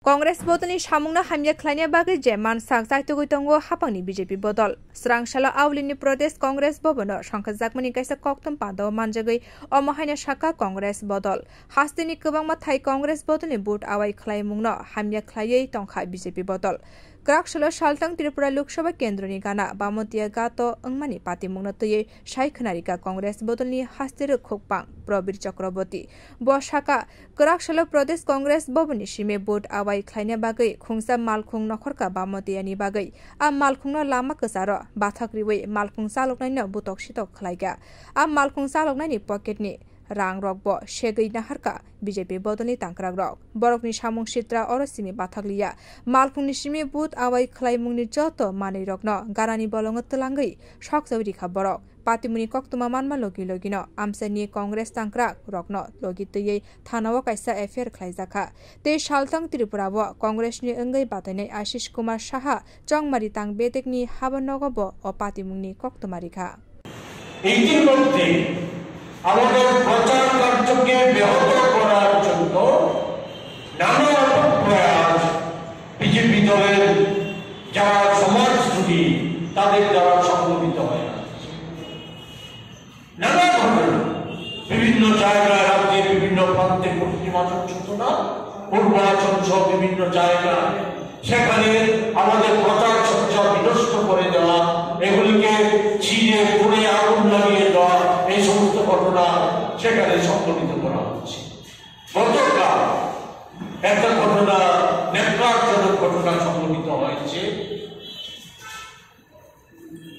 Congress botoni samungna hamya khlania bagi je man sak jaitugui tongo hapangni BJP bodol srangshala awlini protest Congress bobono sangkhajakmani kaisa koktom pado manjagui omahaina shaka Congress bodol hastini kwbangma thai Congress botoni vote awai khlaimungno hamya khlaiei tongkha BJP bodol Krakshalo Shaltang Tripura Lok Sabha Kendroni Gana Bamotia Gato Angmani Pati Mungnotuye Shai Khanarika Congress Bodolni Hastere Khokpang Probir Chakraborty Boshaka Krakshalo Pradesh Congress Boboni Shime Board Awai Khlaina Bagai Khungsa Malkhung Nokhorka Bamotiani Bagai A Malkhungno Lama Kasaro Bathakriwe Malkhung Saloknaino Butok Shitok Khlaiga A Malkhung Saloknaini Pocketni Rang Rokbo Shegei Naharka BJP Bodolni Tangkrak Rok Borokni Samung Shitra Orosimi Bathakliya Malkhungni Shimi Booth Awai Khlaimungni Joto Manui Rokno Garani Bolongo Telangai Shok Zawrika Borok Patimuni Koktuma Manma Logi Logino Amsani Congress Tangkrak Rokno Logi Tuyei Thanawo Kaisa Affair Khlaijaka Te Shaltang Tripurawo Congressni Engai Batanai Ashish Kumar Saha Jongmari Tang Betekni Habanogobo O Patimungni Koktumarika আমাদের প্রচার কার্যকে ব্যাহত করার জন্য নানা প্রয়াস BJP দলের যারা সমাজসেবী তাদের দ্বারা সংগঠিত হয় নানা ধরনের বিভিন্ন জায়গায় রাজ্যের বিভিন্ন প্রান্তে পশ্চিমাঞ্চল চেতনা পূর্বাঞ্চল সহ বিভিন্ন জায়গায় সেখানে আমাদের প্রচার সজ্জা বিনষ্ট করে দেওয়া এগুলিকে ছিঁড়ে পুড়ে আগুন লাগিয়ে দেওয়া এই সমস্ত ঘটনা সেখানে সংঘটিত করা হচ্ছে গতকাল একটা ঘটনা নেকড়াজনক ঘটনা সংঘটিত হয়েছে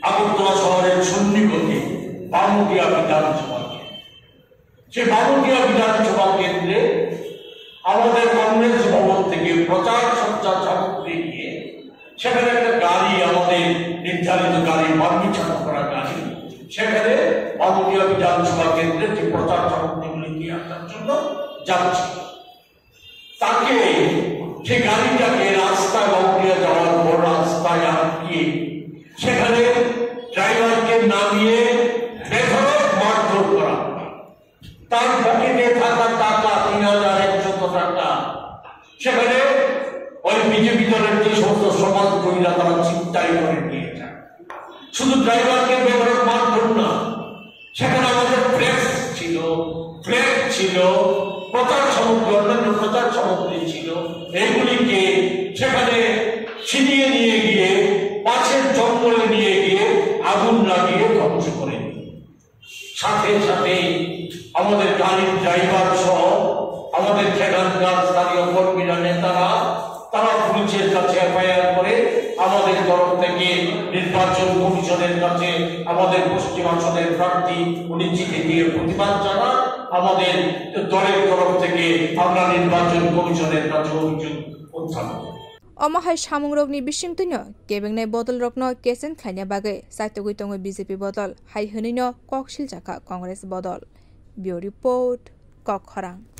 আগরতলা শহরের সন্নিকটে বামুটিয়া বিধানসভা সে বামুটিয়া বিধানসভা কেন্দ্রে আমাদের কংগ্রেস ভবন থেকে প্রচার সজ্জা সামগ্রী নিয়ে সেখানে একটা গাড়ি আমাদের নির্ধারিত গাড়ি পারমিশন করা গাড়ি সেখানে বামুটিয়া বিধানসভা কেন্দ্রে যে প্রচার সামগ্রীগুলি নিয়ে আসার জন্য যাচ্ছে তাকে সে গাড়িটাকে রাস্তায় বামুটিয়া যাওয়ার পর রাস্তায় আটকিয়ে সেখানে ড্রাইভারকে নামিয়ে বেধড়ক মারধর করা তার পকেটে থাকা টাকা ৩,১০০ টাকা সেখানে ওই বিজেপি দলের যে সমস্ত সমাজকর্মীরা তারা চিন্তাই করে নিয়ে যায় শুধু ড্রাইভারকে বেধড়ক মারধর না সেখানে আমাদের প্রেস ছিল ফ্ল্যাগ ছিল প্রচার সামগ্রী অন্যান্য প্রচার সামগ্রী ছিল এইগুলিকে সেখানে ছিনিয়ে নিয়ে গিয়ে পাশের জঙ্গলে নিয়ে গিয়ে আগুন লাগিয়ে ধ্বংস করে সাথে সাথে আমাদের গাড়ির ড্রাইভার সহ আমাদের সেখানকার স্থানীয় কর্মীরা নেতারা তারা পুলিশের কাছে এফআইআর করে আমাদের তরফ থেকে নির্বাচন কমিশনের কাছে আমাদের পশ্চিমাঞ্চলের প্রার্থী উনি চিঠি দিয়ে প্রতিবাদ জানান আমাদের দলের তরফ থেকে আমরা নির্বাচন কমিশনের কাছে অভিযোগ উত্থাপন Omahai Samung Rogni Bishingtuno, Gebengnai Bodol Rokno, Kesen Khania Bagai, Saitogui Tongo BJP Bodol, Hai Hunino, Kokshil Jaka, Congress Bodol. Bio Report, Kokharang.